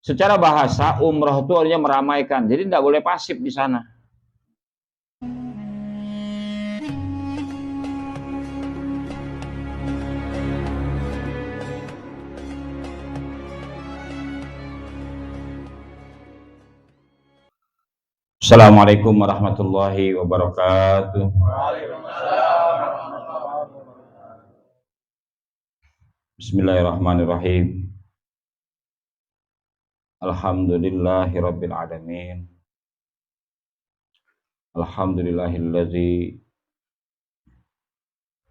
Secara bahasa umroh itu artinya meramaikan, jadi tidak boleh pasif di sana. Assalamualaikum warahmatullahi wabarakatuh. Bismillahirrahmanirrahim. Alhamdulillahirabbil alamin. Alhamdulillahillazi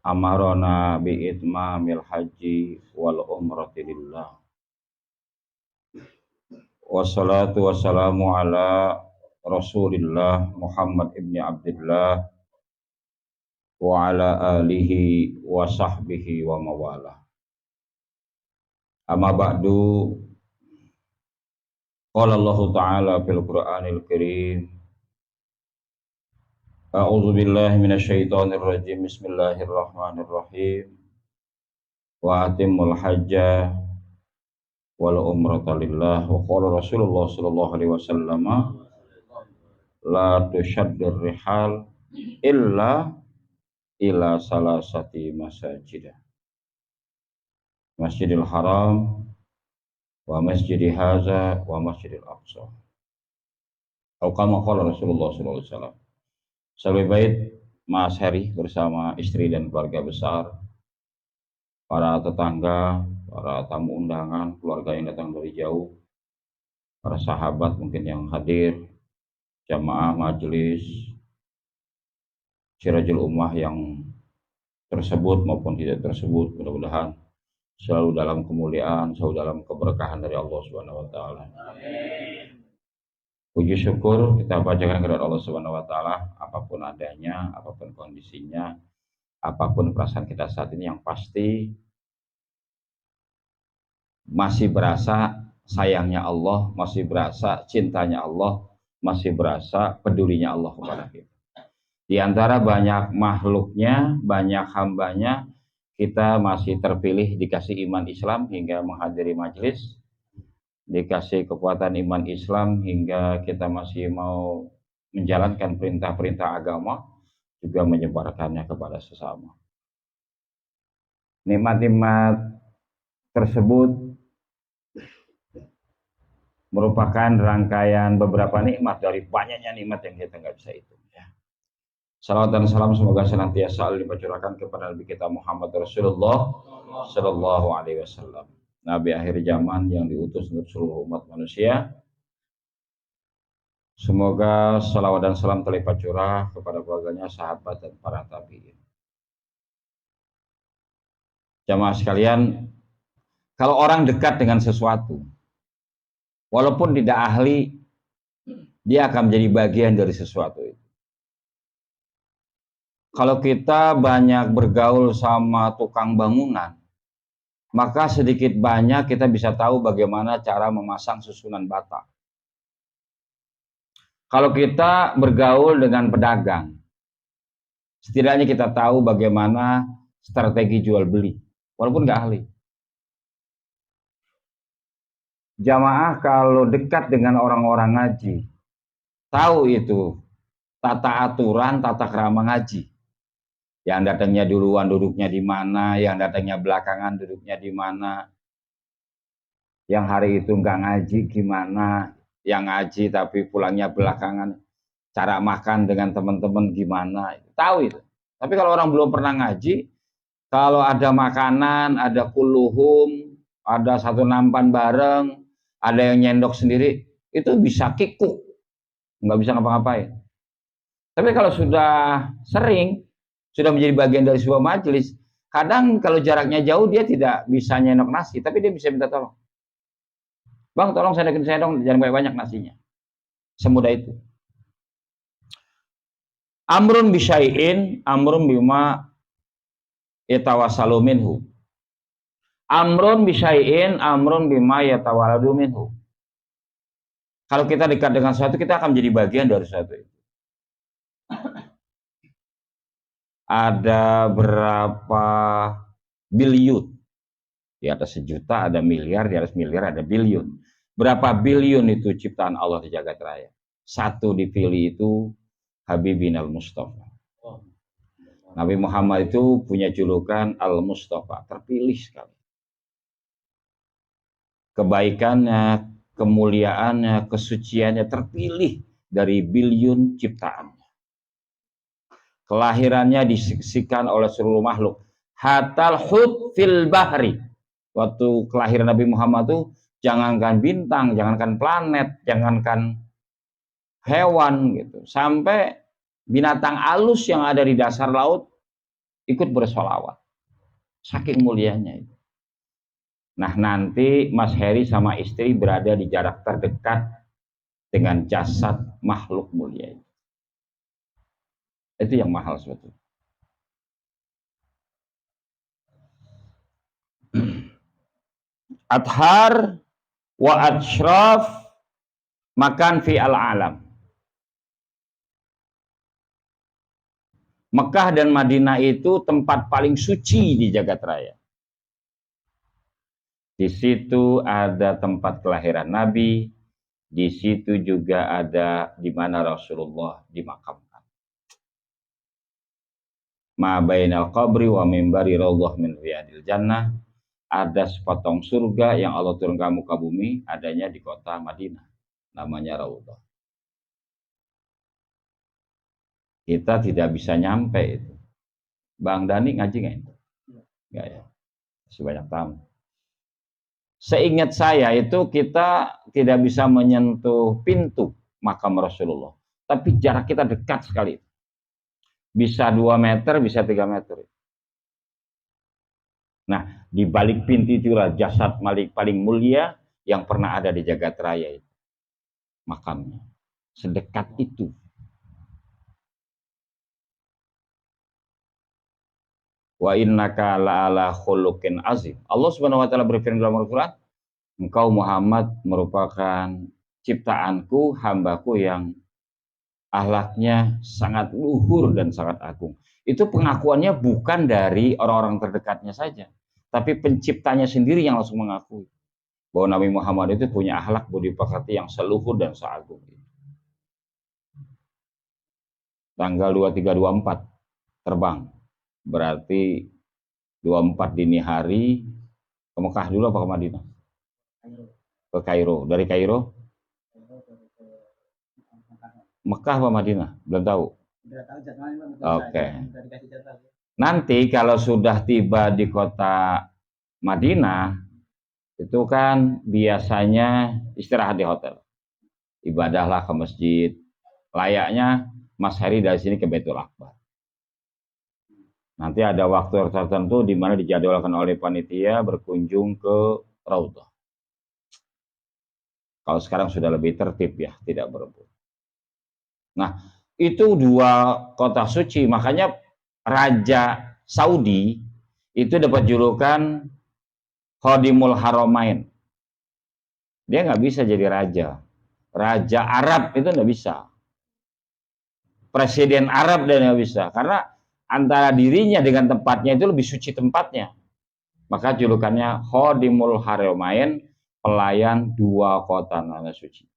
amarona bi itmamil haji wal umrati lillah. Wassalatu wassalamu ala Rasulillah Muhammad ibni Abdullah wa ala alihi wa sahbihi wa mawalah. Amma ba'du, qala Allah Ta'ala fil Qur'anil Karim, a'udzu billahi minasyaitonir rajim, bismillahirrahmanirrahim, wa atimul hajja wal umrata lillah, wa qala Rasulullah sallallahu alaihi wasallam, la tushaddur rihal illa ila salasati masajid, Masjidil Haram wa masjidi haza wa masjidil aqsa. Atau kama qala Rasulullah sallallahu alaihi wasallam. Sahabat bait Mas Heri bersama istri dan keluarga besar, para tetangga, para tamu undangan, keluarga yang datang dari jauh, para sahabat mungkin yang hadir, jamaah majelis Sirajul Ummah yang tersebut maupun tidak tersebut, mudah-mudahan selalu dalam kemuliaan, selalu dalam keberkahan dari Allah Subhanahu wa taala. Amin. Puji syukur kita bacakan kepada Allah Subhanahu wa taala, apapun adanya, apapun kondisinya, apapun perasaan kita saat ini, yang pasti masih berasa sayangnya Allah, masih berasa cintanya Allah, masih berasa pedulinya Allah kepada kita. Di antara banyak makhluknya, banyak hambanya, kita masih terpilih dikasih iman Islam hingga menghadiri majelis, dikasih kekuatan iman Islam hingga kita masih mau menjalankan perintah-perintah agama, juga menyebarkannya kepada sesama. Nikmat-nikmat tersebut merupakan rangkaian beberapa nikmat dari banyaknya nikmat yang kita nggak bisa hitung. Salawat dan salam semoga senantiasa dicurahkan kepada Nabi kita Muhammad Rasulullah Sallallahu Alaihi Wasallam, Nabi akhir zaman yang diutus untuk seluruh umat manusia. Semoga salawat dan salam terlipat curah kepada keluarganya, sahabat dan para tabi'in. Jamaah sekalian, kalau orang dekat dengan sesuatu, walaupun tidak ahli, dia akan menjadi bagian dari sesuatu itu. Kalau kita banyak bergaul sama tukang bangunan, maka sedikit banyak kita bisa tahu bagaimana cara memasang susunan bata. Kalau kita bergaul dengan pedagang, setidaknya kita tahu bagaimana strategi jual beli, walaupun nggak ahli. Jamaah kalau dekat dengan orang-orang ngaji, tahu itu tata aturan, tata krama ngaji. Yang datangnya duluan duduknya di mana, yang datangnya belakangan duduknya di mana, yang hari itu nggak ngaji gimana, yang ngaji tapi pulangnya belakangan, cara makan dengan teman-teman gimana, tahu itu. Tapi kalau orang belum pernah ngaji, kalau ada makanan, ada kuluhum, ada satu nampan bareng, ada yang nyendok sendiri, itu bisa kikuk, nggak bisa ngapa-ngapain. Tapi kalau sudah sering, sudah menjadi bagian dari sebuah majelis, kadang kalau jaraknya jauh dia tidak bisa nyendok nasi, tapi dia bisa minta tolong. Bang, tolong sendokin saya dong, jangan banyak-banyak nasinya. Semudah itu. Amrun bisyai'in, amrun bima yatawassalu minhu. Amrun bisyai'in, amrun bima yatawaladu minhu. Kalau kita dekat dengan sesuatu, kita akan menjadi bagian dari sesuatu itu. Ada berapa biliun? Di atas sejuta ada miliar, di atas miliar ada biliun. Berapa biliun itu ciptaan Allah di jagat raya. Satu dipilih itu Habibina Al-Mustafa. Nabi Muhammad itu punya julukan Al-Mustafa, terpilih sekali. Kebaikannya, kemuliaannya, kesuciannya terpilih dari biliun ciptaannya. Kelahirannya disaksikan oleh seluruh makhluk. Hatal hut fil bahri. Waktu kelahiran Nabi Muhammad itu jangankan bintang, jangankan planet, jangankan hewan gitu, sampai binatang halus yang ada di dasar laut ikut bersolawat, saking mulianya itu. Nah, nanti Mas Heri sama istri berada di jarak terdekat dengan jasad makhluk mulia itu. Itu yang mahal sebetulnya. Adhar wa adshraf makan fi al-alam. Mekah dan Madinah itu tempat paling suci di jagat raya. Di situ ada tempat kelahiran Nabi, di situ juga ada di mana Rasulullah dimakamkan. Ma bainal qabri wa mimbari raudhah min riyadil jannah. Ada sepotong surga yang Allah turunkan muka bumi, adanya di kota Madinah, namanya Raudhah. Kita tidak bisa nyampe itu. Bang Dani ngaji nggak itu? Nggak ya, masih banyak tamu. Seingat saya itu kita tidak bisa menyentuh pintu makam Rasulullah, tapi jarak kita dekat sekali. Bisa 2 meter, bisa 3 meter. Nah, di balik pintu itulah jasad paling mulia yang pernah ada di jagat raya itu. Makamnya. Sedekat itu. Wa innaka la'ala khuluqin azim. Allah Subhanahu wa taala berfirman dalam Al-Qur'an, engkau Muhammad merupakan ciptaanku, hambaku yang akhlaknya sangat luhur dan sangat agung. Itu pengakuannya bukan dari orang-orang terdekatnya saja, tapi penciptanya sendiri yang langsung mengakui bahwa Nabi Muhammad itu punya akhlak budi pekerti yang seluhur dan seagung. Tanggal 23 24 terbang. Berarti 24 dini hari ke Mekah dulu apa ke Madinah? Ke Kairo. Dari Kairo? Mekah apa Madinah? Belum tahu. Oke. Nanti kalau sudah tiba di kota Madinah, itu kan biasanya istirahat di hotel. Ibadahlah ke masjid. Layaknya Mas Heri dari sini ke Baitul Akbar. Nanti ada waktu tertentu di mana dijadwalkan oleh panitia berkunjung ke Raudhah. Kalau sekarang sudah lebih tertib ya, tidak berebut. Nah, itu 2 kota suci, makanya Raja Saudi itu dapat julukan Khadimul Haramain. Dia nggak bisa jadi raja. Raja Arab itu nggak bisa. Presiden Arab dia nggak bisa. Karena antara dirinya dengan tempatnya itu lebih suci tempatnya. Maka julukannya Khadimul Haramain, pelayan 2 kota suci.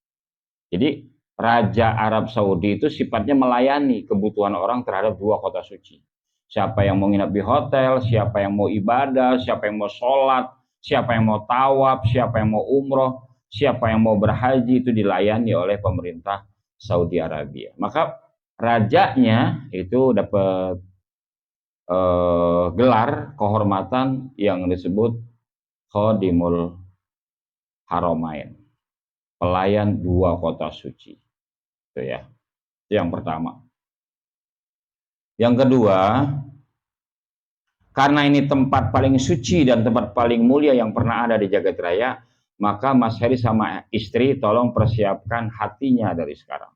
Jadi Raja Arab Saudi itu sifatnya melayani kebutuhan orang terhadap 2 kota suci. Siapa yang mau nginap di hotel, siapa yang mau ibadah, siapa yang mau sholat, siapa yang mau tawaf, siapa yang mau umroh, siapa yang mau berhaji, itu dilayani oleh pemerintah Saudi Arabia. Maka rajanya itu dapat gelar kehormatan yang disebut Khadimul Haramain, pelayan 2 kota suci. Itu ya. Itu yang pertama. Yang kedua, karena ini tempat paling suci dan tempat paling mulia yang pernah ada di jagat raya, maka Mas Heri sama istri tolong persiapkan hatinya dari sekarang.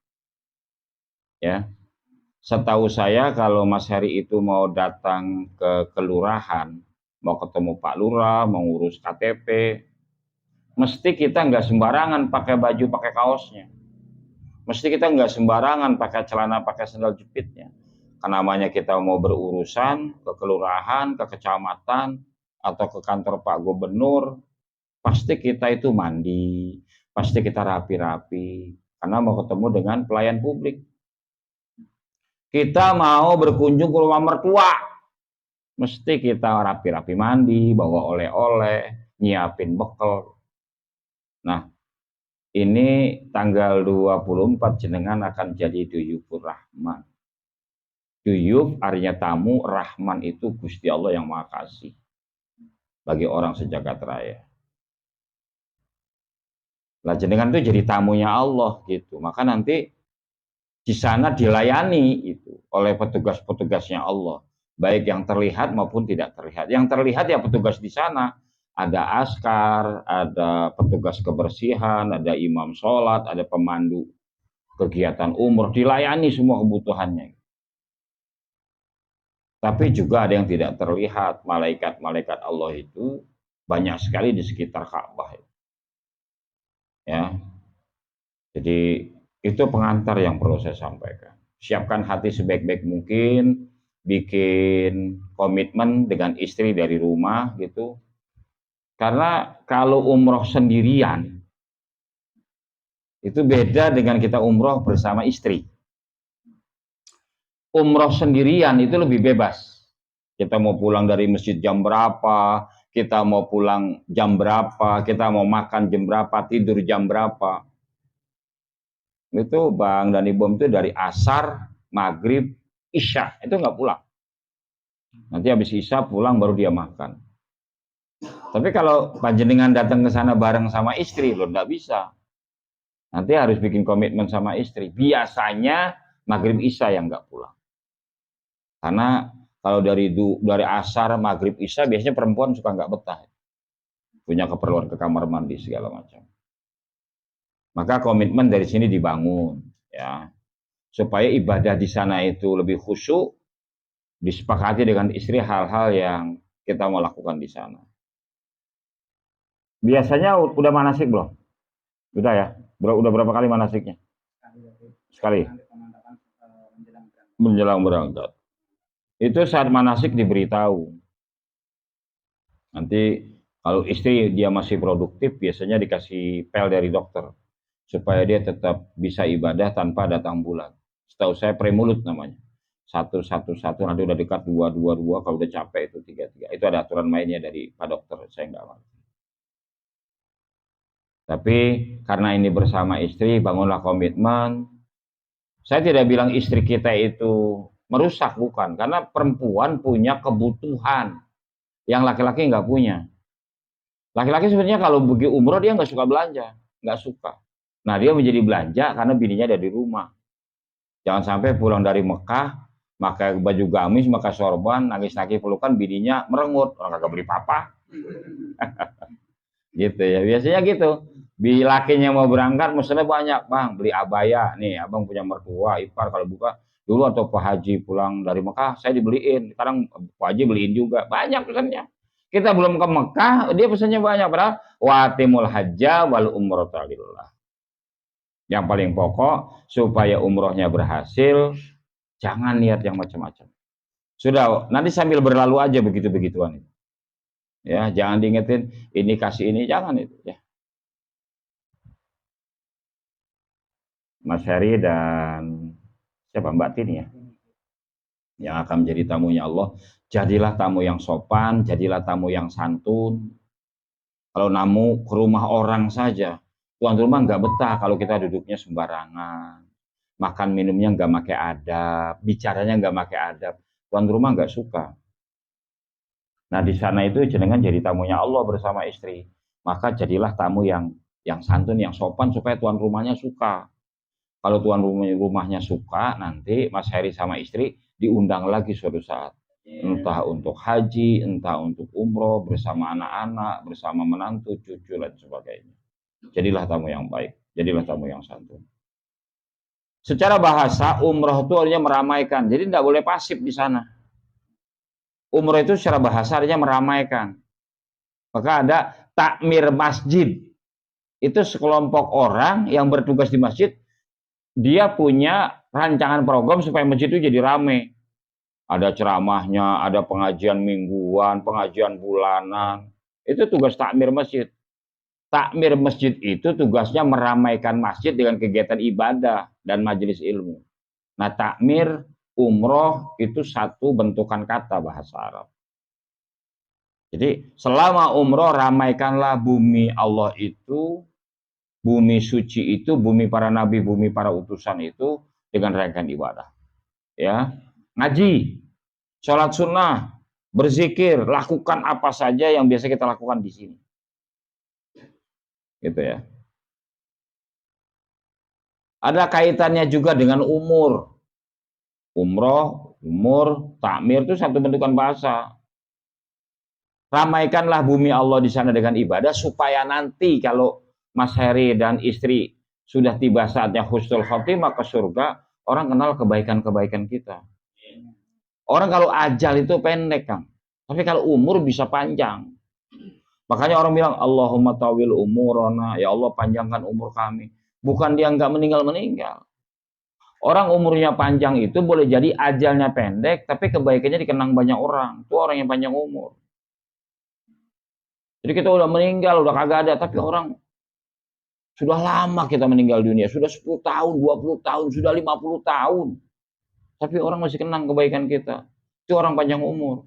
Ya. Setahu saya kalau Mas Heri itu mau datang ke kelurahan, mau ketemu Pak Lurah, mau ngurus KTP, mesti kita nggak sembarangan pakai baju, pakai kaosnya. Mesti kita nggak sembarangan pakai celana, pakai sandal jepitnya. Karena namanya kita mau berurusan ke kelurahan, ke kecamatan, atau ke kantor Pak Gubernur, pasti kita itu mandi, pasti kita rapi-rapi karena mau ketemu dengan pelayan publik. Kita mau berkunjung ke rumah mertua, mesti kita rapi-rapi mandi, bawa oleh-oleh, nyiapin bekal. Nah, ini tanggal 24 jenengan akan jadi duyufur rahman. Duyuf artinya tamu, rahman itu Gusti Allah yang Maha Kasih bagi orang sejagat raya. Lah jenengan itu jadi tamunya Allah gitu. Maka nanti di sana dilayani itu oleh petugas-petugasnya Allah, baik yang terlihat maupun tidak terlihat. Yang terlihat ya petugas di sana, ada askar, ada petugas kebersihan, ada imam sholat, ada pemandu kegiatan umroh, dilayani semua kebutuhannya. Tapi juga ada yang tidak terlihat, malaikat-malaikat Allah itu banyak sekali di sekitar Ka'bah. Ya, jadi itu pengantar yang perlu saya sampaikan. Siapkan hati sebaik-baik mungkin, bikin komitmen dengan istri dari rumah gitu. Karena kalau umroh sendirian, itu beda dengan kita umroh bersama istri. Umroh sendirian itu lebih bebas. Kita mau pulang dari masjid jam berapa, kita mau pulang jam berapa, kita mau makan jam berapa, tidur jam berapa. Itu Bang dan Ibu itu dari asar, maghrib, isya itu nggak pulang. Nanti habis isya pulang baru dia makan. Tapi kalau panjenengan datang ke sana bareng sama istri, lo nggak bisa. Nanti harus bikin komitmen sama istri. Biasanya maghrib isya yang nggak pulang. Karena kalau dari asar, maghrib isya biasanya perempuan suka nggak betah. Punya keperluan ke kamar mandi segala macam. Maka komitmen dari sini dibangun, ya, supaya ibadah di sana itu lebih khusyuk, disepakati dengan istri hal-hal yang kita mau lakukan di sana. Biasanya udah manasik belum? Udah ya? Udah berapa kali manasiknya? Sekali. Menjelang berangkat. Itu saat manasik diberitahu. Nanti kalau istri dia masih produktif, biasanya dikasih pel dari dokter supaya dia tetap bisa ibadah tanpa datang bulan. Setahu saya premulut namanya. Satu, nanti udah dekat, dua, kalau udah capek itu tiga. Itu ada aturan mainnya dari Pak Dokter, saya nggak ngerti. Tapi karena ini bersama istri, bangunlah komitmen. Saya tidak bilang istri kita itu merusak, bukan. Karena perempuan punya kebutuhan yang laki-laki nggak punya. Laki-laki sebenarnya kalau pergi umroh dia nggak suka belanja, nggak suka. Nah dia menjadi belanja karena bininya ada di rumah. Jangan sampai pulang dari Mekah, pakai baju gamis, pakai sorban, nangis-nangis pelukan, bininya merengut, orang kagak beli papa. Gitu ya, biasanya gitu. Lakinya mau berangkat, mesennya banyak, bang, beli abaya, nih abang punya mertua, ipar kalau buka, dulu atau Pak Haji pulang dari Mekah, saya dibeliin, sekarang Pak Haji beliin juga, banyak pesannya. Kita belum ke Mekah, dia pesannya banyak, padahal watimul hajja wal umrata lillah. Yang paling pokok supaya umrohnya berhasil, jangan niat yang macam-macam. Sudah, nanti sambil berlalu aja begitu-begituan itu. Ya, jangan diingetin ini kasih ini, jangan itu ya. Mas Heri dan siapa Mbak Tin ya, yang akan menjadi tamunya Allah. Jadilah tamu yang sopan, jadilah tamu yang santun. Kalau namu ke rumah orang saja, tuan rumah nggak betah kalau kita duduknya sembarangan, makan minumnya nggak pakai adab, bicaranya nggak pakai adab. Tuan rumah nggak suka. Nah di sana itu jenengan jadi tamunya Allah bersama istri. Maka jadilah tamu yang santun, yang sopan supaya tuan rumahnya suka. Kalau tuan rumahnya suka, nanti Mas Heri sama istri diundang lagi suatu saat. Entah untuk haji, entah untuk umroh, bersama anak-anak, bersama menantu, cucu, dan sebagainya. Jadilah tamu yang baik, jadilah tamu yang santun. Secara bahasa, umroh itu artinya meramaikan. Jadi tidak boleh pasif di sana. Umroh itu secara bahasa artinya meramaikan. Maka ada takmir masjid. Itu sekelompok orang yang bertugas di masjid, dia punya rancangan program supaya masjid itu jadi ramai. Ada ceramahnya, ada pengajian mingguan, pengajian bulanan. Itu tugas takmir masjid. Takmir masjid itu tugasnya meramaikan masjid dengan kegiatan ibadah dan majelis ilmu. Nah, takmir umroh itu satu bentukan kata bahasa Arab. Jadi selama umroh ramaikanlah bumi Allah itu, bumi suci itu, bumi para nabi, bumi para utusan itu dengan rangkaian ibadah. Ya, ngaji, sholat sunnah, berzikir, lakukan apa saja yang biasa kita lakukan di sini. Gitu ya. Ada kaitannya juga dengan umur. Umroh, umur, takmir itu satu bentukan bahasa. Ramaikanlah bumi Allah di sana dengan ibadah supaya nanti kalau Mas Heri dan istri sudah tiba saatnya husnul khotimah ke surga, orang kenal kebaikan-kebaikan kita. Orang kalau ajal itu pendek, Kang. Tapi kalau umur bisa panjang. Makanya orang bilang, Allahumma tawil umurona, ya Allah panjangkan umur kami. Bukan dia nggak meninggal-meninggal. Orang umurnya panjang itu boleh jadi ajalnya pendek, tapi kebaikannya dikenang banyak orang. Itu orang yang panjang umur. Jadi kita udah meninggal, udah kagak ada, tapi orang sudah lama kita meninggal dunia, sudah 10 tahun, 20 tahun, sudah 50 tahun. Tapi orang masih kenang kebaikan kita. Itu orang panjang umur.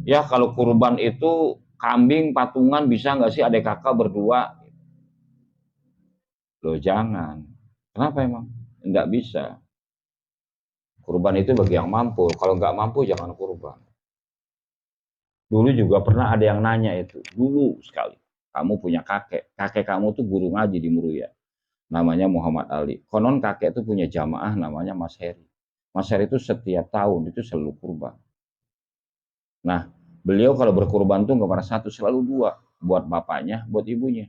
Ya kalau kurban itu kambing patungan bisa nggak sih adik kakak berdua? Loh jangan. Kenapa emang? Nggak bisa. Kurban itu bagi yang mampu. Kalau nggak mampu jangan kurban. Dulu juga pernah ada yang nanya itu. Dulu sekali. Kamu punya kakek. Kakek kamu tuh guru ngaji di Muruya. Namanya Muhammad Ali. Konon kakek itu punya jamaah namanya Mas Heri. Mas Heri itu setiap tahun itu selalu kurban. Nah, beliau kalau berkurban tuh nggak pernah satu, selalu dua. Buat bapaknya, buat ibunya.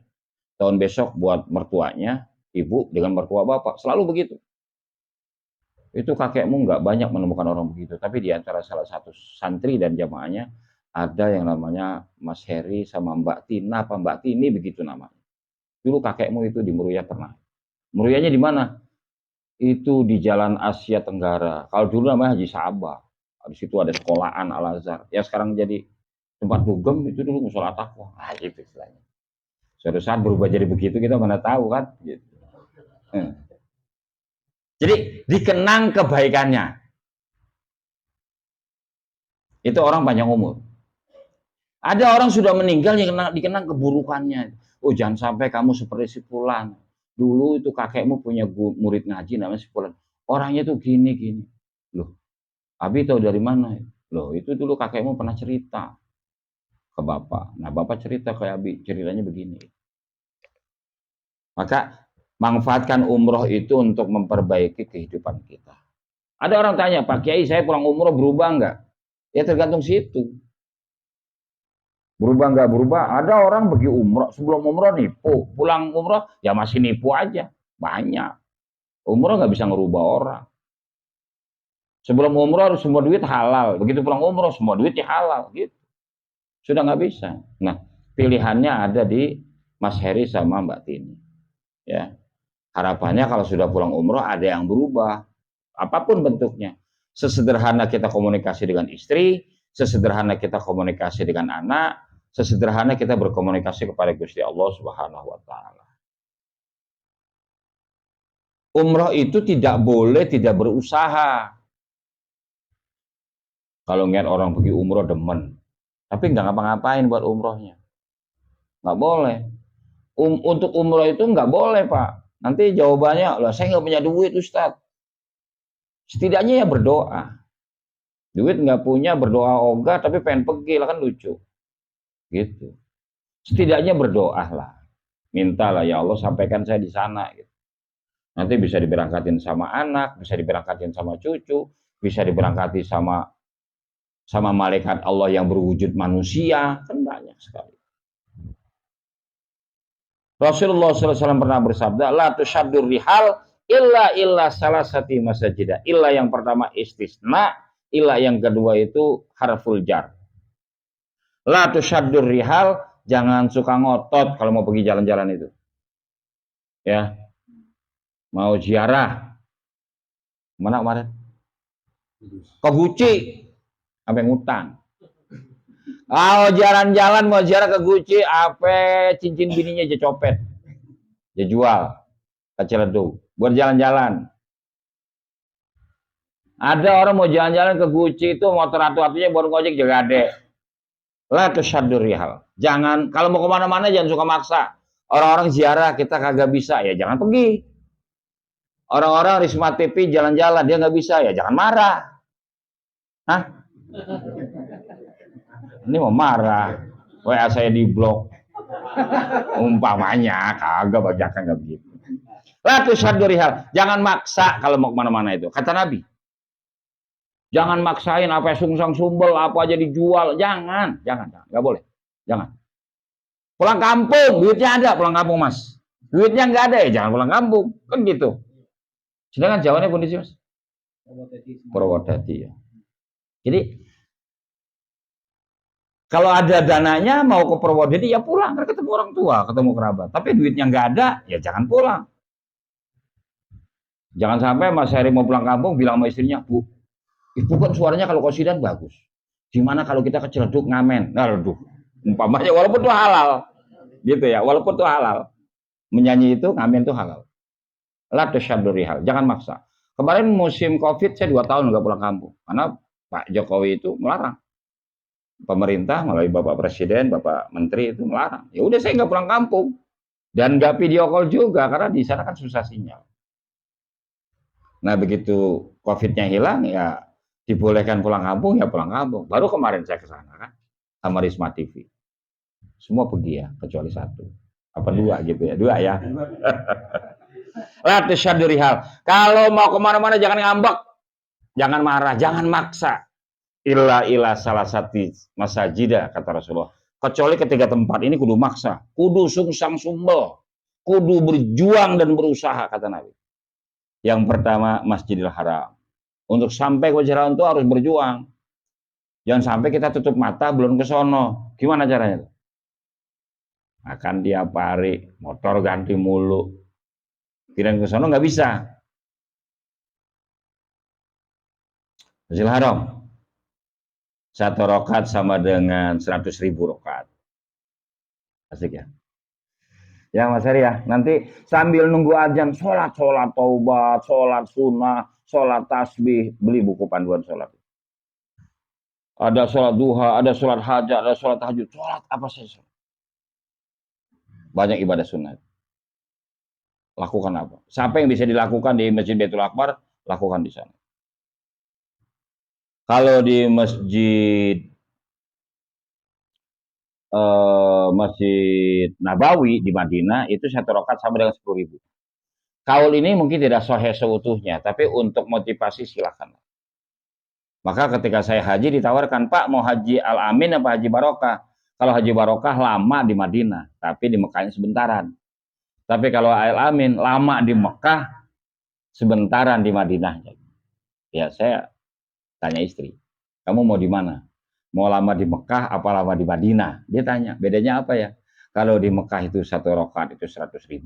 Tahun besok buat mertuanya, ibu dengan mertua bapak. Selalu begitu. Itu kakekmu nggak banyak menemukan orang begitu. Tapi di antara salah satu santri dan jamaahnya, ada yang namanya Mas Heri sama Mbak Tina, apa Mbak Tini begitu namanya. Dulu kakekmu itu di Meruya pernah. Meruyanya di mana? Itu di Jalan Asia Tenggara. Kalau dulu namanya Haji Sabah. Di situ ada sekolahan Al Azhar. Ya sekarang jadi tempat dugem, itu dulu musola takwa. Nah, gitu istilahnya. Suatu saat berubah jadi begitu kita mana tahu kan? Gitu. Jadi dikenang kebaikannya. Itu orang panjang umur. Ada orang sudah meninggal yang dikenang keburukannya. Oh jangan sampai kamu seperti si Fulan. Dulu itu kakekmu punya murid ngaji namanya si Fulan. Orangnya tuh gini-gini. Loh, Abi tahu dari mana? Loh, itu dulu kakekmu pernah cerita ke bapak. Nah, bapak cerita ke Abi, ceritanya begini. Maka manfaatkan umroh itu untuk memperbaiki kehidupan kita. Ada orang tanya, Pak Kiai saya pulang umroh berubah enggak? Ya tergantung situ. Berubah nggak berubah, ada orang pergi umroh, sebelum umroh nipu, pulang umroh ya masih nipu aja, banyak. Umroh nggak bisa ngerubah orang. Sebelum umroh harus semua duit halal, begitu pulang umroh semua duit ya halal, gitu. Sudah nggak bisa. Nah, pilihannya ada di Mas Heri sama Mbak Tini. Ya, harapannya kalau sudah pulang umroh ada yang berubah, apapun bentuknya. Sesederhana kita komunikasi dengan istri, sesederhana kita komunikasi dengan anak, sesederhana kita berkomunikasi kepada Gusti Allah Subhanahu wa taala. Umroh itu tidak boleh tidak berusaha. Kalau ngeliat orang pergi umroh demen, tapi nggak ngapa-ngapain buat umrohnya, nggak boleh. Untuk umroh itu nggak boleh Pak. Nanti jawabannya, lah saya nggak punya duit Ustadz. Setidaknya ya berdoa. Duit nggak punya, berdoa ogah, tapi pengen pergi lah kan lucu. Gitu. Setidaknya berdoa lah. Mintalah ya Allah sampaikan saya di sana. Gitu. Nanti bisa diberangkatin sama anak, bisa diberangkatin sama cucu, bisa diberangkati sama malaikat Allah yang berwujud manusia, kan banyak sekali. Rasulullah SAW pernah bersabda, la tusyaddur rihal illa salasati masajidah. Illa yang pertama istisna, illa yang kedua itu harful jar. La tusyaddur rihal, jangan suka ngotot kalau mau pergi jalan-jalan itu. Ya, mau ziarah. Mana kemarin? Ke Guci, sampai ngutang. Ah, jalan-jalan mau ziarah ke Guci, apa cincin bininya aja copet, dia jual ke Ciledug buat jalan-jalan. Ada orang mau jalan-jalan ke Guci itu motor atu-atunya baru ngojek juga ada. Lah tusyaddur rihal. Jangan kalau mau kemana-mana jangan suka maksa. Orang-orang ziarah kita kagak bisa ya jangan pergi. Orang-orang Risma TV jalan-jalan dia nggak bisa ya jangan marah. Hah? Ini mau marah. WA saya di blok. Umpamanya kagak bajakan nggak begitu. Lah tusyaddur rihal. Jangan maksa kalau mau kemana-mana itu. Kata Nabi. Jangan maksain apa sungsang sumbel apa aja dijual. Jangan, nggak boleh. Jangan. Pulang kampung, duitnya ada pulang kampung mas. Duitnya nggak ada ya jangan pulang kampung. Kan gitu. Sedangkan Jawanya kondisi mas. Purwodadi ya. Jadi kalau ada dananya mau ke Purwodadi ya pulang. Kan ketemu orang tua, ketemu kerabat. Tapi duitnya nggak ada ya jangan pulang. Jangan sampai Mas Heri mau pulang kampung bilang sama istrinya, Bu, ibu kan suaranya kalau kosidan bagus. Gimana kalau kita ke Ciledug ngamen? Aduh, umpamanya walaupun itu halal. Gitu ya, walaupun itu halal. Menyanyi itu, ngamen itu halal. La tasyadurihal, jangan maksa. Kemarin musim Covid saya 2 tahun nggak pulang kampung karena Pak Jokowi itu melarang. Pemerintah melalui Bapak Presiden, Bapak Menteri itu melarang. Ya udah saya nggak pulang kampung dan nggak video call juga karena di sana kan susah sinyal. Nah begitu COVID-nya hilang ya dibolehkan pulang kampung ya pulang kampung. Baru kemarin saya ke sana kan sama Risma TV. Semua pergi ya kecuali satu. Apa dua gitu ya? Dua ya. La tasyadurihal. Kalau mau kemana-mana jangan ngambek, jangan marah, jangan maksa. Illa salah satu masajidah kata Rasulullah. Kecuali ketiga tempat ini kudu maksa, kudu sungsang sumbel, kudu berjuang dan berusaha kata Nabi. Yang pertama Masjidil Haram. Untuk sampai ke Masjidil Haram itu harus berjuang. Jangan sampai kita tutup mata belum ke sono. Gimana caranya? Akan tiap hari motor ganti mulu. Kirain ke sono nggak bisa. Masjidil Haram. Satu rokat sama dengan 100.000 rokat. Asik ya. Ya Mas Heri ya, nanti sambil nunggu azan sholat taubat, sholat sunnah, sholat tasbih, beli buku panduan sholat. Ada sholat duha, ada sholat hajat, ada sholat tahajud, sholat apa saja. Banyak ibadah sunnah. Lakukan apa? Siapa yang bisa dilakukan di Masjid Baitul Akbar, lakukan di sana. Kalau di Masjid Nabawi di Madinah itu satu rokat sama dengan 10.000. Kaul ini mungkin tidak sahih seutuhnya, tapi untuk motivasi silakan. Maka ketika saya haji ditawarkan, Pak mau haji Al-Amin apa haji Barokah? Kalau haji Barokah lama di Madinah, tapi di Mekahnya sebentaran. Tapi kalau Al-Amin lama di Mekah, sebentaran di Madinahnya. Ya saya tanya istri, kamu mau di mana? Mau lama di Mekah apa lama di Madinah? Dia tanya, bedanya apa ya? Kalau di Mekah itu satu rokat itu 100.000,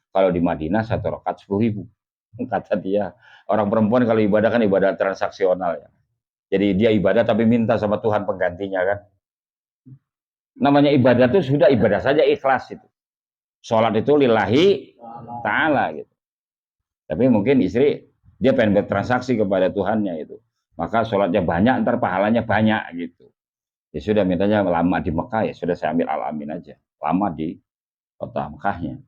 kalau di Madinah satu rokat 10.000. Kata dia, orang perempuan kalau ibadah kan ibadah transaksional ya. Jadi dia ibadah tapi minta sama Tuhan penggantinya kan. Namanya ibadah itu sudah ibadah saja ikhlas itu. Sholat itu lillahi ta'ala gitu. Tapi mungkin istri dia pengen bertransaksi kepada Tuhannya itu. Maka sholatnya banyak, ntar pahalanya banyak gitu. Ya sudah mintanya lama di Mekah ya sudah saya ambil Al-Amin aja. Lama di kota Mekahnya.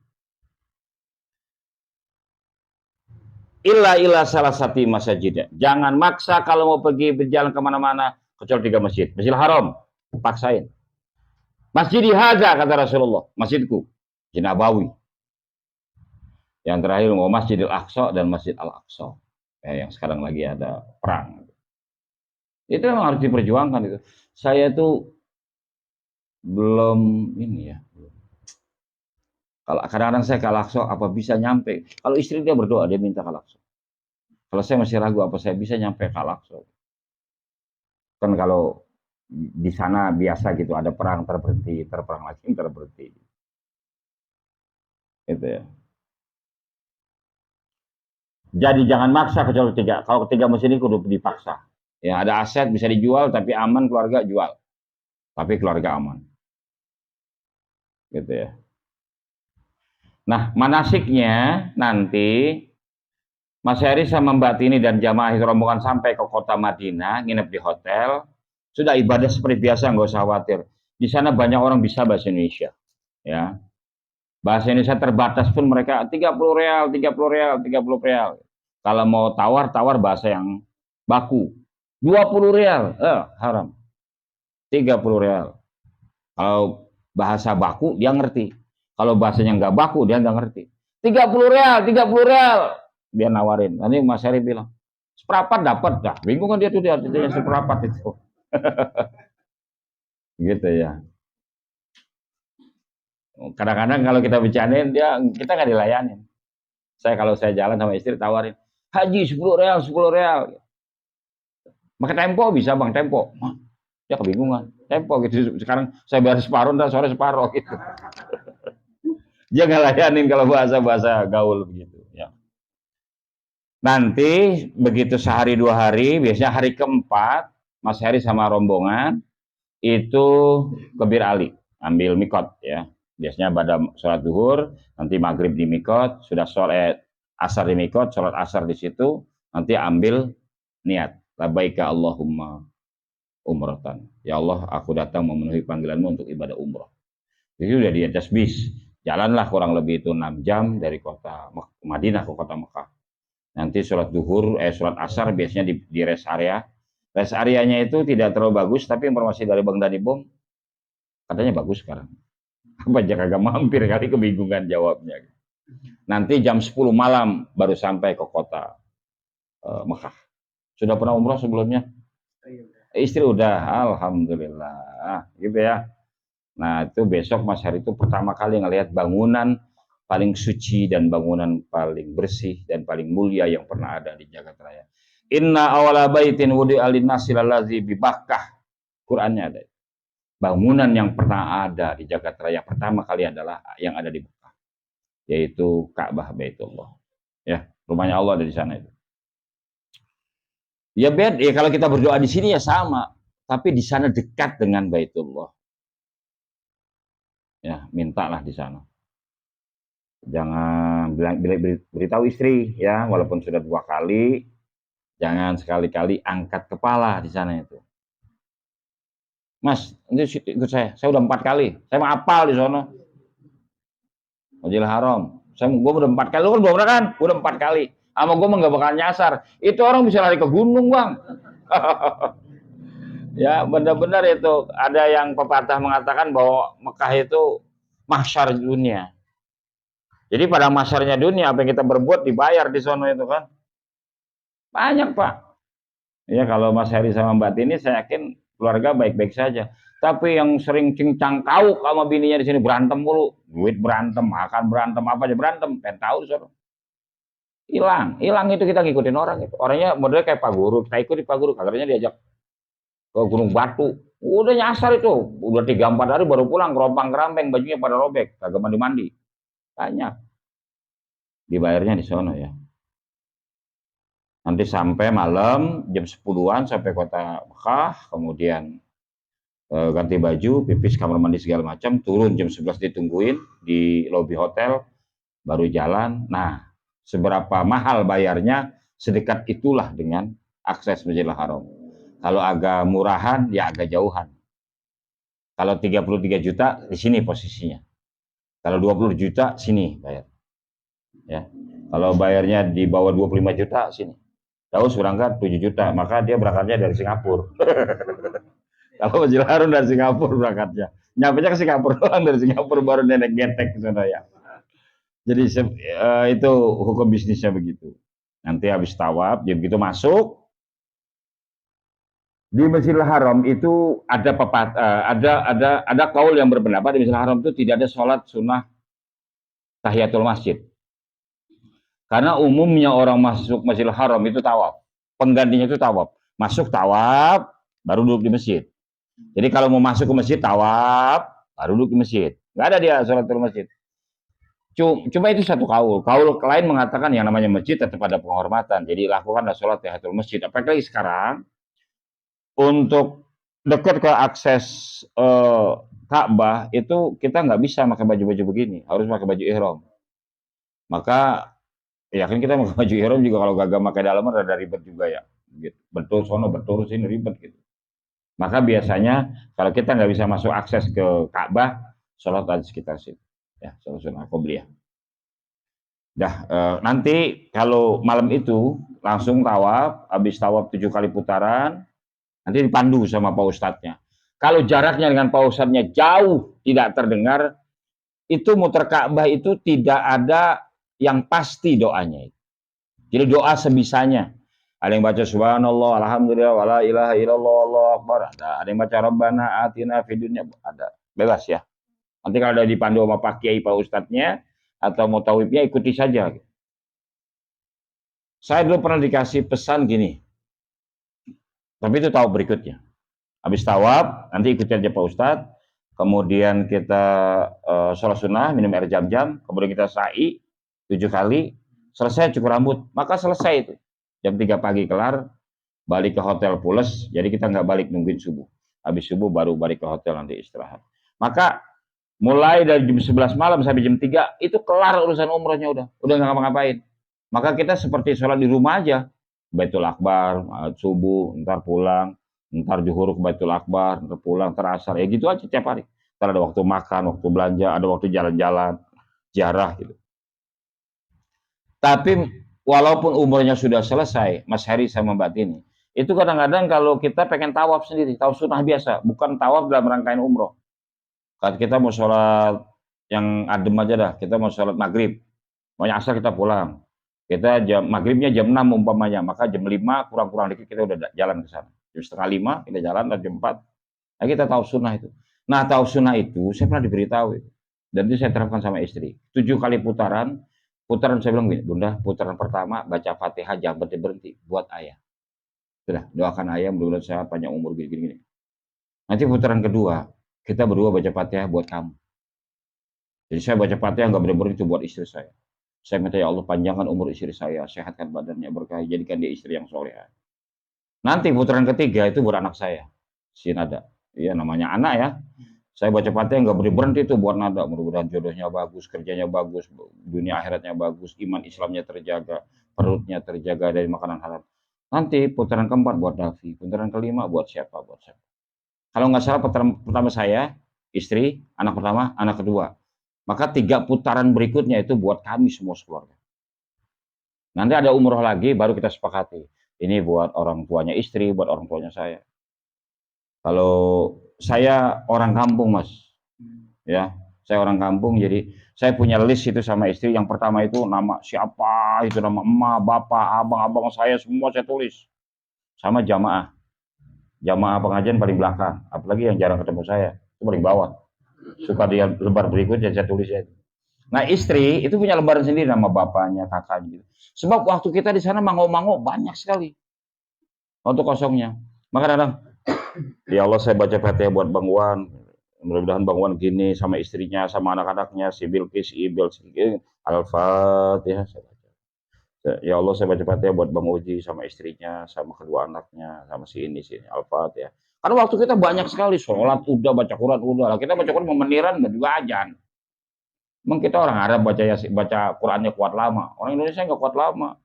Illa salah satu masjid. Jangan maksa kalau mau pergi berjalan kemana-mana kecuali 3 masjid. Masjidil Haram, paksain. Masjid Haza kata Rasulullah, masjidku, Masjid Nabawi. Yang terakhir mau Masjidil Aqsa dan Masjid Al-Aqsa. Yang sekarang lagi ada perang. Itu memang harus diperjuangkan itu. Saya itu belum ini ya. Kalau kadang-kadang saya ke Al-Aqsa apa bisa nyampe? Kalau istri dia berdoa dia minta ke Al-Aqsa. Kalau saya masih ragu apa saya bisa nyampe ke Al-Aqsa. Kan kalau di sana biasa gitu ada perang terberhenti, terperang lagi terberhenti. Itu ya. Jadi jangan maksa kecuali ketiga. Kalau ketiga mesin ini kudu dipaksa. Ya ada aset bisa dijual tapi aman keluarga jual. tapi keluarga aman. Gitu ya. Nah, manasiknya nanti Mas Heri sama Mbak Tini dan jamaah rombongan sampai ke kota Madinah, nginep di hotel, sudah ibadah seperti biasa, nggak usah khawatir. Di sana banyak orang bisa bahasa Indonesia, ya. Bahasa Indonesia terbatas pun mereka 30 real, 30 real, 30 real. Kalau mau tawar bahasa yang baku. 20 real, haram. 30 real. Kalau bahasa baku dia ngerti. Kalau bahasanya nggak baku dia nggak ngerti. 30 real, 30 real. Dia nawarin. Nanti Mas Heri bilang, seperempat dapat. Dah, bingung kan dia tuh, dia yang seperempat itu. Gitu ya. Kadang-kadang kalau kita bercandain kita nggak dilayanin. Kalau saya jalan sama istri tawarin, haji 10 real, 10 real. Pakai tempo bisa bang, tempo. Ya kebingungan. Tempo gitu. Sekarang saya bayar separuh, dan sore separuh gitu. Dia nggak layanin kalau bahasa gaul begitu. Ya. Nanti begitu sehari 2 hari, biasanya hari keempat, Mas Heri sama rombongan itu ke Bir Ali, ambil mikot ya. Biasanya pada sholat duhur, nanti maghrib di mikot, sudah sholat asar di mikot, sholat asar di situ, nanti ambil niat. Labbaika Allahumma umratan. Ya Allah, aku datang memenuhi panggilanmu untuk ibadah umroh. Itu udah di atas bis. Jalanlah kurang lebih itu 6 jam dari kota Madinah ke kota Mekah. Nanti sholat duhur, sholat asar biasanya di rest area. Rest areanya itu tidak terlalu bagus, tapi informasi dari Bang Dani Bom katanya bagus sekarang. Apa aja kagak mampir kali, kebingungan jawabnya. Nanti jam 10 malam baru sampai ke kota Mekah. Sudah pernah umroh sebelumnya? Istri udah, alhamdulillah, gitu ya. Nah itu besok Mas Heri itu pertama kali ngelihat bangunan paling suci dan bangunan paling bersih dan paling mulia yang pernah ada di Jagat Raya. Inna awala baitin wudi alinnasi lalazi bi Bakkah. Qurannya ada. Bangunan yang pernah ada di Jagat Raya pertama kali adalah yang ada di Bakkah, yaitu Ka'bah Baitullah. Ya, rumahnya Allah ada di sana itu. Ya bed, ya kalau kita berdoa di sini ya sama, tapi di sana dekat dengan Baitullah. Ya, mintalah di sana. Jangan beritahu istri ya, walaupun sudah 2 kali, jangan sekali-kali angkat kepala di sana itu. Mas, ini ikut saya udah 4 kali, saya mau apal di sana. Masjidil Haram, gue udah 4 kali, lu kan belum pernah kan? Gue udah 4 kali, sama gue mah gak bakal nyasar. Itu orang bisa lari ke gunung bang. Ya benar-benar itu, ada yang pepatah mengatakan bahwa Mekah itu mahsyar dunia. Jadi pada masyarnya dunia, apa yang kita berbuat dibayar di sana itu kan. Banyak Pak. Ya kalau Mas Heri sama Mbak Tini saya yakin keluarga baik-baik saja. Tapi yang sering cincang kau sama bininya di sini berantem mulu, duit berantem, makan berantem, apa aja berantem, pengen tahu di sana. Hilang itu kita ngikutin orang itu. Orangnya modelnya kayak Pak Guru, kita ikut di Pak Guru, kabarnya diajak ke Gunung Batu. Udah nyasar itu, udah 3-4 hari baru pulang, kerompang kerampeng, bajunya pada robek, kagak mandi-mandi. Banyak. Dibayarnya di sana ya. Nanti sampai malam jam 10-an sampai kota Mekah, kemudian ganti baju, pipis, kamar mandi segala macam, turun jam 11 ditungguin di lobi hotel, baru jalan. Nah, seberapa mahal bayarnya, sedekat itulah dengan akses Masjidil Haram. Kalau agak murahan, ya agak jauhan. Kalau 33 juta, di sini posisinya. Kalau 20 juta, sini bayar. Ya. Kalau bayarnya di bawah 25 juta, sini. Daus berangkat 7 juta, maka dia berangkatnya dari Singapura. Kalau Masjidil Haram dari Singapura berangkatnya. Nyampenya ke Singapura doang, dari Singapura baru nenek getek ke sana ya. Jadi itu hukum bisnisnya begitu. Nanti habis tawaf, dia begitu masuk di Masjidil Haram itu ada kaul yang berpendapat di Masjidil Haram itu tidak ada sholat sunnah tahiyatul masjid. Karena umumnya orang masuk Masjidil Haram itu tawaf. Penggantinya itu tawaf. Masuk tawaf, baru duduk di masjid. Jadi kalau mau masuk ke masjid tawaf, baru duduk di masjid. Nggak ada dia sholatul masjid. Cuma itu satu kaul. Kaul lain mengatakan yang namanya masjid tetap ada penghormatan. Jadi lakukanlah sholat tahiyatul masjid. Apalagi sekarang untuk dekat ke akses Ka'bah itu kita nggak bisa pakai baju-baju begini, harus pakai baju ihram. Maka ya kan kita pakai baju ihram juga kalau gagal pakai dalaman rada ribet juga ya. Gitu. Betul sono, betul sini ribet gitu. Maka biasanya kalau kita nggak bisa masuk akses ke Ka'bah, sholat di sekitar situ. Ya, sholat sunnah qobliyah. Dah, nanti kalau malam itu langsung tawaf, habis tawaf 7 kali putaran, nanti dipandu sama Pak Ustadznya. Kalau jaraknya dengan Pak Ustadznya jauh tidak terdengar, itu muter Ka'bah itu tidak ada yang pasti doanya. Jadi doa sebisanya. Ada yang baca subhanallah, alhamdulillah, wala ilaha illallah, Allahu akbar. Ada yang baca rabbana atina fid dunya, ada. Bebas ya. Nanti kalau ada dipandu sama Pak Kiai, Pak Ustadznya, atau mau tawibnya, ikuti saja. Saya dulu pernah dikasih pesan gini, tapi itu tahu berikutnya. Habis tawaf, nanti ikuti aja Pak Ustadz, kemudian kita sholat sunnah, minum air jam-jam, kemudian kita sa'i 7 kali, selesai cukur rambut, maka selesai itu. Jam 3 pagi kelar, balik ke hotel pules, jadi kita nggak balik nungguin subuh. Habis subuh baru balik ke hotel nanti istirahat. Maka mulai dari jam 11 malam sampai jam 3, itu kelar urusan umrohnya udah nggak ngapa-ngapain. Maka kita seperti sholat di rumah aja, Baitul Akbar, subuh, ntar pulang, ntar zuhur ke Baitul Akbar, ntar pulang, ntar asar, ya gitu aja tiap hari. Ntar ada waktu makan, waktu belanja, ada waktu jalan-jalan, ziarah gitu. Tapi walaupun umurnya sudah selesai, Mas Heri sama Mbak Tini, itu kadang-kadang kalau kita pengen tawaf sendiri, tawaf sunnah biasa, bukan tawaf dalam rangkaian umroh. Kalau kita mau sholat yang adem aja dah, kita mau sholat maghrib, maunya asar kita pulang. Kita maghribnya jam 6 umpamanya, maka jam 5 kurang-kurang dikit kita udah jalan ke sana. Jam setengah 5 kita jalan, dan jam 4. Nah, kita tahu sunnah itu. Nah, tahu sunnah itu saya pernah diberitahu itu. Dan itu saya terapkan sama istri. 7 kali putaran, saya bilang gini, Bunda, putaran pertama baca Fatihah jangan berhenti-berhenti buat ayah. Sudah, doakan ayah mudah-mudahan sehat panjang umur gini-gini. Nanti putaran kedua, kita berdua baca Fatihah buat kamu. Jadi saya baca Fatihah nggak berhenti itu buat istri saya. Saya minta ya Allah panjangkan umur istri saya, sehatkan badannya, berkah, jadikan dia istri yang soleh. Nanti putaran ketiga itu buat anak saya, si Nada. Iya namanya anak ya. Saya baca Fatihah nggak berhenti itu buat Nada. Mudah-mudahan jodohnya bagus, kerjanya bagus, dunia akhiratnya bagus, iman Islamnya terjaga, perutnya terjaga dari makanan halal. Nanti putaran keempat buat Davi, putaran kelima buat siapa, Kalau nggak salah putaran pertama saya, istri, anak pertama, anak kedua. Maka 3 putaran berikutnya itu buat kami semua sekeluarga. Nanti ada umroh lagi baru kita sepakati. Ini buat orang tuanya istri, buat orang tuanya saya. Kalau saya orang kampung, Mas. Ya, saya orang kampung jadi saya punya list itu sama istri. Yang pertama itu nama siapa, itu nama emak, bapak, abang-abang saya semua saya tulis. Sama jamaah. Jamaah pengajian paling belakang, apalagi yang jarang ketemu saya, itu paling bawah. Suka dia lembar berikutnya saya tulis ya. Nah istri itu punya lembaran sendiri nama bapaknya, kakaknya gitu. Sebab waktu kita di sana mango-mango banyak sekali waktu kosongnya. Maka kadang, ya Allah saya baca Fatihah buat Bang Wan. Mudah-mudahan Bang Wan gini sama istrinya, sama anak-anaknya, si Bilqis, Ibel, Al-Fatihah. Ya Allah saya baca Fatihah buat Bang Uji sama istrinya, sama kedua anaknya, sama si ini, Al-Fatihah. Karena waktu kita banyak sekali, sholat udah, baca Quran udah. Lah kita baca Quran memeniran dan juga ajan. Emang kita orang Arab baca Qurannya kuat lama. Orang Indonesia nggak kuat lama.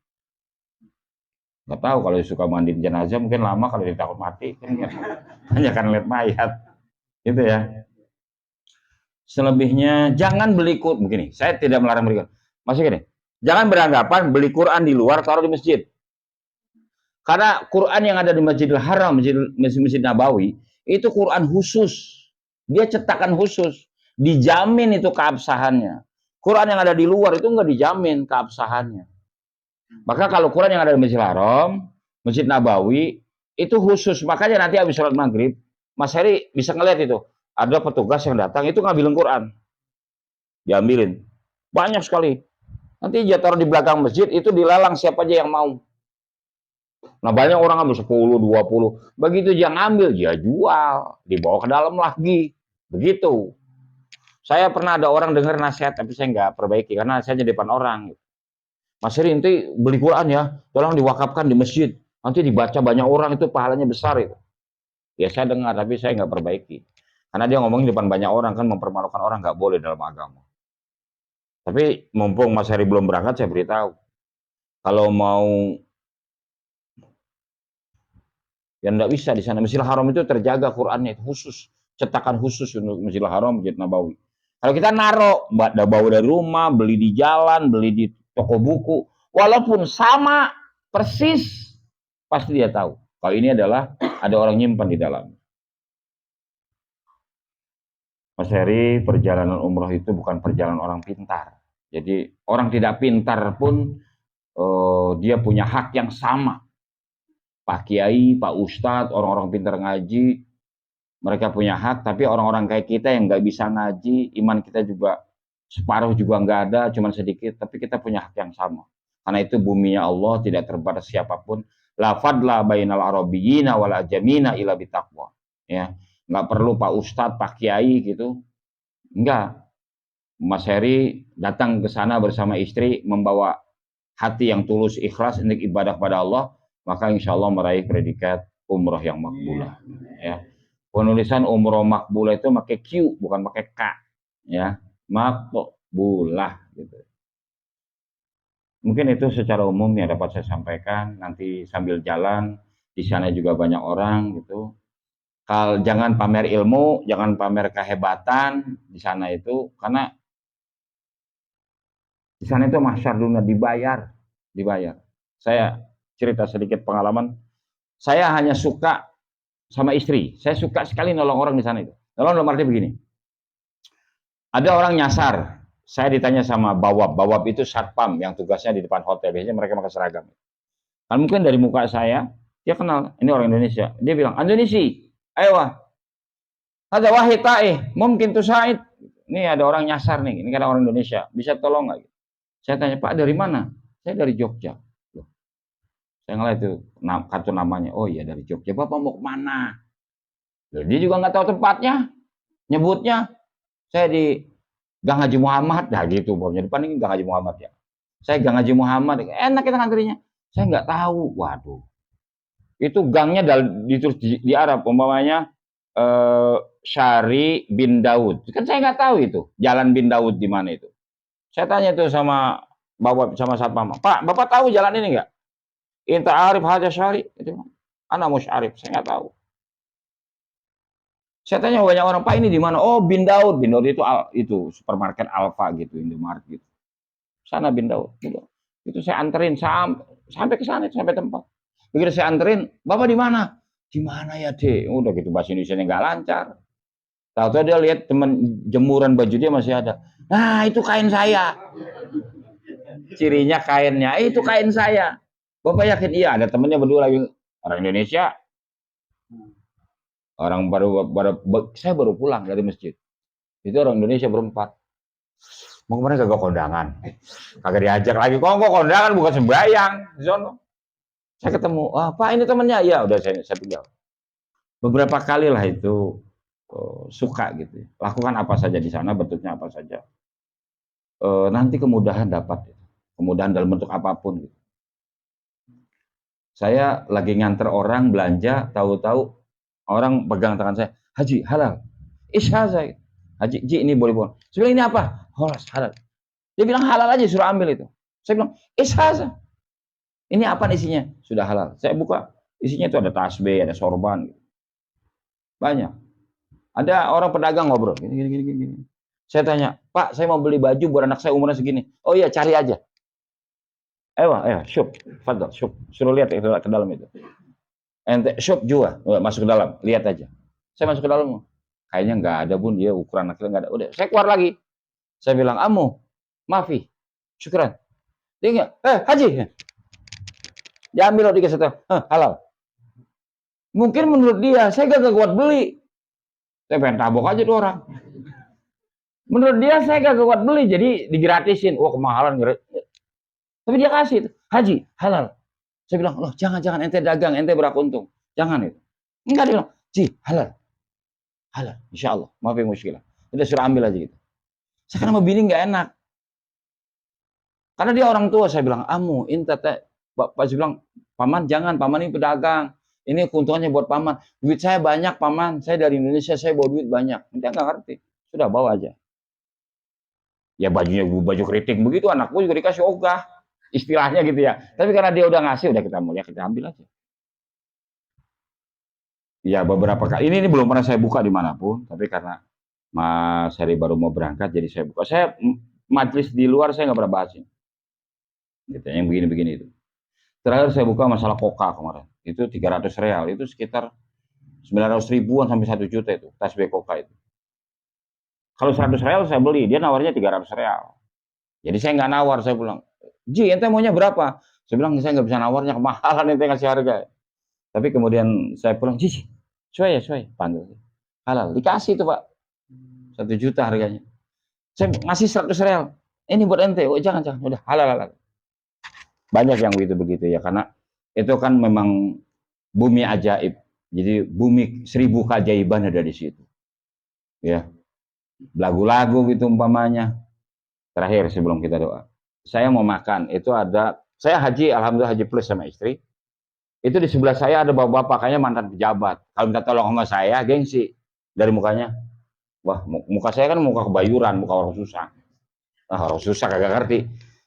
Nggak tahu kalau suka mandi jenazah mungkin lama kalau dia takut mati. Hanya kan lihat mayat. Gitu ya. Selebihnya jangan beli Quran. Begini, saya tidak melarang beli Quran. Masih gini, jangan beranggapan beli Quran di luar taruh di masjid. Karena Quran yang ada di Masjidil Haram, Masjid Nabawi, itu Quran khusus. Dia cetakan khusus. Dijamin itu keabsahannya. Quran yang ada di luar itu nggak dijamin keabsahannya. Maka kalau Quran yang ada di Masjidil Haram, Masjid Nabawi, itu khusus. Makanya nanti habis sholat maghrib, Mas Heri bisa ngeliat itu. Ada petugas yang datang, itu ngambilin Quran. Diambilin. Banyak sekali. Nanti dia taruh di belakang masjid, itu dilelang siapa aja yang mau. Nah banyak orang ambil 10, 20. Begitu dia ngambil, dia jual. Dibawa ke dalam lagi. Begitu. Saya pernah ada orang dengar nasihat, tapi saya nggak perbaiki. Karena saya di depan orang. Mas Heri, nanti beli Quran ya. Tolong diwakafkan di masjid. Nanti dibaca banyak orang, itu pahalanya besar itu. Ya saya dengar, tapi saya nggak perbaiki. Karena dia ngomongin di depan banyak orang, kan mempermalukan orang nggak boleh dalam agama. Tapi mumpung Mas Heri belum berangkat, saya beritahu. Kalau mau, ya nggak bisa di sana. Masjidil Haram itu terjaga Qurannya, itu khusus. Cetakan khusus untuk Masjidil Haram, Masjid Nabawi. Kalau kita naruh, bawa dari rumah, beli di jalan, beli di toko buku, walaupun sama, persis, pasti dia tahu. Kalau ini adalah, ada orang nyimpan di dalam. Mas Heri, perjalanan umroh itu bukan perjalanan orang pintar. Jadi orang tidak pintar pun dia punya hak yang sama. Pak Kiai, Pak Ustadz, orang-orang pintar ngaji, mereka punya hak. Tapi orang-orang kayak kita yang nggak bisa ngaji, iman kita juga separuh juga nggak ada, cuma sedikit. Tapi kita punya hak yang sama. Karena itu buminya Allah tidak terbatas siapapun. La fadla bainal arabiyyina wal ajamina ila bitaqwa. Ya, nggak perlu Pak Ustadz, Pak Kiai gitu. Enggak, Mas Heri datang ke sana bersama istri, membawa hati yang tulus ikhlas untuk ibadah pada Allah, maka insya Allah meraih predikat umroh yang makbulah. Ya. Penulisan umroh makbulah itu pakai Q, bukan pakai K. Ya, makbulah. Gitu. Mungkin itu secara umum yang dapat saya sampaikan. Nanti sambil jalan, di sana juga banyak orang gitu. Jangan pamer ilmu, jangan pamer kehebatan di sana itu, karena di sana itu mahsyar dunia, dibayar. Saya cerita sedikit pengalaman. Saya hanya suka sama istri. Saya suka sekali nolong orang di sana itu. Nolong dalam arti begini. Ada orang nyasar. Saya ditanya sama bawab. Bawab itu satpam yang tugasnya di depan hotel. Biasanya mereka pakai seragam. Kan mungkin dari muka saya, dia kenal. Ini orang Indonesia. Dia bilang, Indonesia, ayo wah. Ada wahid mungkin tuh Said. Ini ada orang nyasar nih. Ini kan orang Indonesia. Bisa tolong nggak? Saya tanya, Pak dari mana? Saya dari Jogja. Loh, saya ngeliat itu kartu namanya. Oh iya dari Jogja. Bapak mau kemana? Loh, dia juga nggak tahu tempatnya. Nyebutnya saya di Gang Haji Muhammad. Nah gitu. Bawahnya depan ini Gang Haji Muhammad ya. Saya Gang Haji Muhammad. Enak kita ngantrinya. Saya nggak tahu. Waduh. Itu gangnya ditulis di Arab. Umpamanya Syari bin Daud. Kan saya nggak tahu itu. Jalan bin Daud di mana itu. Saya tanya tuh sama sama satpam. Pak, Bapak tahu jalan ini nggak? Inta arif haja syari. Itu. Anak musyarif. Saya nggak tahu. Saya tanya banyak orang, Pak ini di mana? Oh, Bin Daud. Bin Daud itu supermarket Alfa gitu, Indomaret gitu. Sana Bin Daud. Gitu. Itu saya anterin sampai ke sana, sampai tempat. Begitu saya anterin, Bapak di mana? Di mana ya, Dek? Udah gitu bahasa Indonesia nggak lancar. Tahu-tahu dia lihat teman jemuran baju dia masih ada. Nah, itu kain saya. Cirinya kainnya, itu kain saya. Bapak yakin? Iya, ada temennya berdua lagi orang Indonesia. Orang saya baru pulang dari masjid. Itu orang Indonesia berempat. Mau kemana kagak kondangan? Kagak diajak lagi. Kok kondangan bukan sembahyang. Saya ketemu, Pak ini temennya. Ya udah saya tinggal. Beberapa kali lah itu suka gitu. Lakukan apa saja di sana, bentuknya apa saja. Nanti kemudahan dapat. Kemudahan dalam bentuk apapun. Gitu. Saya lagi nganter orang belanja, tahu-tahu orang pegang tangan saya, Haji halal, saya, Haji, Ji ini boleh. Saya bilang ini apa? Horas halal. Dia bilang halal aja, suruh ambil itu. Saya bilang, saya. Ini apa isinya? Sudah halal. Saya buka, isinya itu ada tasbih, ada sorban, banyak. Ada orang pedagang ngobrol, gini. Saya tanya, Pak, saya mau beli baju buat anak saya umurnya segini. Oh iya, cari aja. Ayo, syup, fadal, syup. Suruh lihat ke dalam itu. Ente shop juga masuk ke dalam, lihat aja. Saya masuk ke dalam, kayaknya nggak ada bun, dia ukuran akhirnya nggak ada. Udah, saya keluar lagi. Saya bilang, maafi, syukran. Dia nggak, Haji, dia ambil loh 3 halal. Mungkin menurut dia, saya gak kuat beli. Saya pengen tabok aja tuh orang. Menurut dia, saya gak kuat beli, jadi digratisin. Wah, kemahalan. Tapi dia kasih, Haji, halal. Saya bilang, loh jangan ente dagang, ente berapa untung. Jangan itu. Enggak, dia bilang, Ji, halal. Halal, insya Allah. Maaf ya muskilah. Udah suruh ambil aja gitu. Sekarang sama bini nggak enak. Karena dia orang tua, saya bilang, inta teh. Bapak saya bilang, paman jangan, paman ini pedagang. Ini keuntungannya buat paman. Duit saya banyak paman, saya dari Indonesia, saya bawa duit banyak. Dia nggak ngerti, sudah bawa aja. Ya bajunya baju keriting begitu, anakku juga dikasih ogah, istilahnya gitu ya. Tapi karena dia udah ngasih, udah kita mulia, kita ambil aja. Ya beberapa kali, ini belum pernah saya buka dimanapun, tapi karena Mas Heri baru mau berangkat, jadi saya buka. Saya majelis di luar saya nggak pernah bahas ini. Gitu, yang begini-begini itu. Terakhir saya buka masalah koka kemarin. Itu 300 real, itu sekitar 900 ribuan sampai 1 juta itu, tasbih koka itu. Kalau 100 real saya beli, dia nawarnya 300 real. Jadi saya nggak nawar, saya bilang, Ji, ente maunya berapa? Saya bilang, saya nggak bisa nawarnya, kemahalan ente ngasih harga. Tapi kemudian saya pulang, Ji, sesuai ya, sesuai. Panggil. Halal, dikasih itu Pak. 1 juta harganya. Saya ngasih 100 real. Ini buat ente, oh jangan, jangan. Udah, halal, halal. Banyak yang begitu-begitu ya, karena itu kan memang bumi ajaib. Jadi bumi 1000 keajaiban ada di situ. Ya, lagu-lagu gitu umpamanya. Terakhir sebelum kita doa. Saya mau makan, itu ada, saya haji, alhamdulillah haji plus sama istri. Itu di sebelah saya ada bapak-bapak, kayaknya mantan pejabat. Kalau minta tolong sama saya, gengsi. Dari mukanya. Wah, muka saya kan muka kebayuran, muka orang susah. Nah, orang susah kagak ngerti.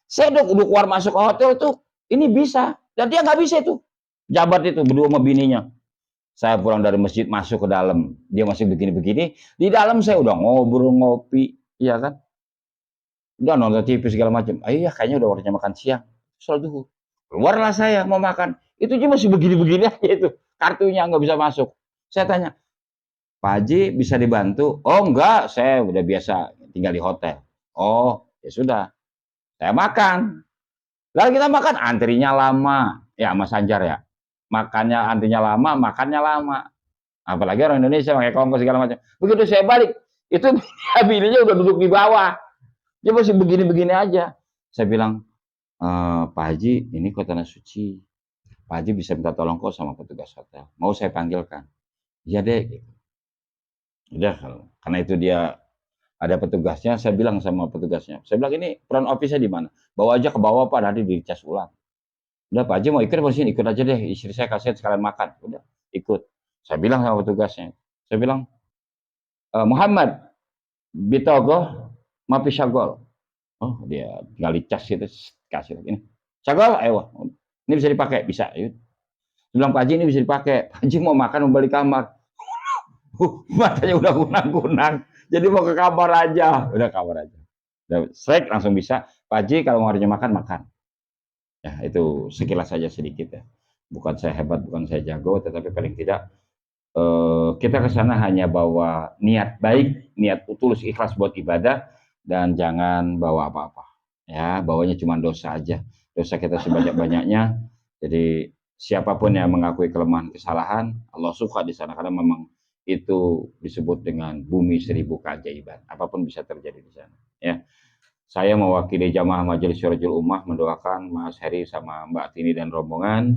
Saya udah keluar masuk ke hotel tuh, ini bisa. Dan dia nggak bisa itu. Jabat itu, berdua sama bininya. Saya pulang dari masjid masuk ke dalam, dia masih begini-begini. Di dalam saya udah ngobrol, ngopi, iya kan? Udah nonton TV segala macam. Ah, iya, kayaknya udah waktunya makan siang. Sholat duhur. Keluarlah saya mau makan. Itu aja masih begini-begini aja itu. Kartunya nggak bisa masuk. Saya tanya, Pak Haji bisa dibantu? Oh enggak, saya udah biasa tinggal di hotel. Oh, ya sudah. Saya makan. Lalu kita makan, antrinya lama. Ya, Mas Anjar ya. Makannya antrinya lama, makannya lama. Apalagi orang Indonesia pakai kongkos segala macam. Begitu saya balik, itu bininya udah duduk di bawah. Dia masih begini-begini aja. Saya bilang, Pak Haji, ini kota suci. Pak Haji bisa minta tolong kok sama petugas hotel. Mau saya panggilkan? Iya deh. Udah, karena itu dia ada petugasnya, saya bilang sama petugasnya. Saya bilang, ini front office-nya di mana? Bawa aja ke bawah Pak, nanti dicas ulang. Udah Pak Haji mau ikut di sini, ikut aja deh. Istri saya kasih sekalian makan. Udah, ikut. Saya bilang sama petugasnya. Saya bilang, Muhammad, Bitogo, Mapi Syagol. Oh, dia tinggal dicas gitu, kasih lagi. Ini. Syagol, ayo. Ini bisa dipakai, bisa. Yuk. Bilang Pak Haji ini bisa dipakai. Pak Haji mau makan, mau balik kamar. Matanya udah kunang-kunang. Jadi mau ke kamar aja. Udah kamar aja. Udah strike langsung bisa. Pak Haji kalau mau harusnya makan, makan. Ya, itu sekilas saja sedikit ya. Bukan saya hebat, bukan saya jago, tetapi paling tidak kita ke sana hanya bawa niat baik, niat tulus ikhlas buat ibadah, dan jangan bawa apa-apa. Ya, bawanya cuma dosa aja. Dosa kita sebanyak-banyaknya. Jadi siapapun yang mengakui kelemahan kesalahan, Allah suka di sana karena memang itu disebut dengan bumi 1000 keajaiban. Apapun bisa terjadi di sana. Ya, saya mewakili jamaah Majelis Syurajul Ummah mendoakan Mas Heri sama Mbak Tini dan rombongan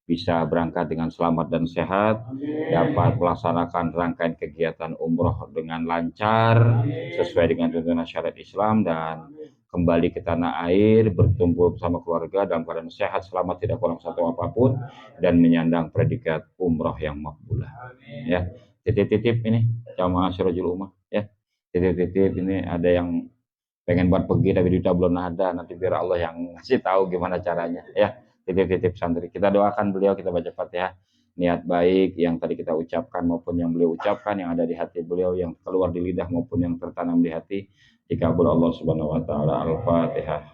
bisa berangkat dengan selamat dan sehat, dapat melaksanakan rangkaian kegiatan umroh dengan lancar, sesuai dengan tuntunan syariat Islam, dan kembali ke tanah air, berkumpul bersama keluarga dalam keadaan sehat, selamat, tidak kurang satu apapun, dan menyandang predikat umroh yang makbulah. Ya, titip-titip ini jamaah Syurajul Ummah. Ya, titip-titip ini ada yang pengen buat pergi tapi duitnya belum ada, nanti biar Allah yang ngasih tahu gimana caranya ya. Titip-titip santri, kita doakan beliau, kita baca Fatihah, niat baik yang tadi kita ucapkan maupun yang beliau ucapkan, yang ada di hati beliau, yang keluar di lidah maupun yang tertanam di hati, dikabul Allah Subhanahu wa taala. Al-Fatihah.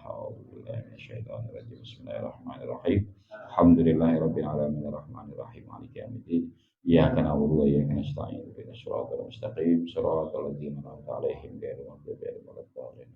Bismillahirrahmanirrahim. Alhamdulillahirabbil alamin arrahmanir rahim maliki yaumiddin. Iyyaka na'budu wa iyyaka nasta'in. Ihdinas siratal mustaqim, siratal ladzina an'amta 'alaihim ghairil maghdubi 'alaihim waladdallin.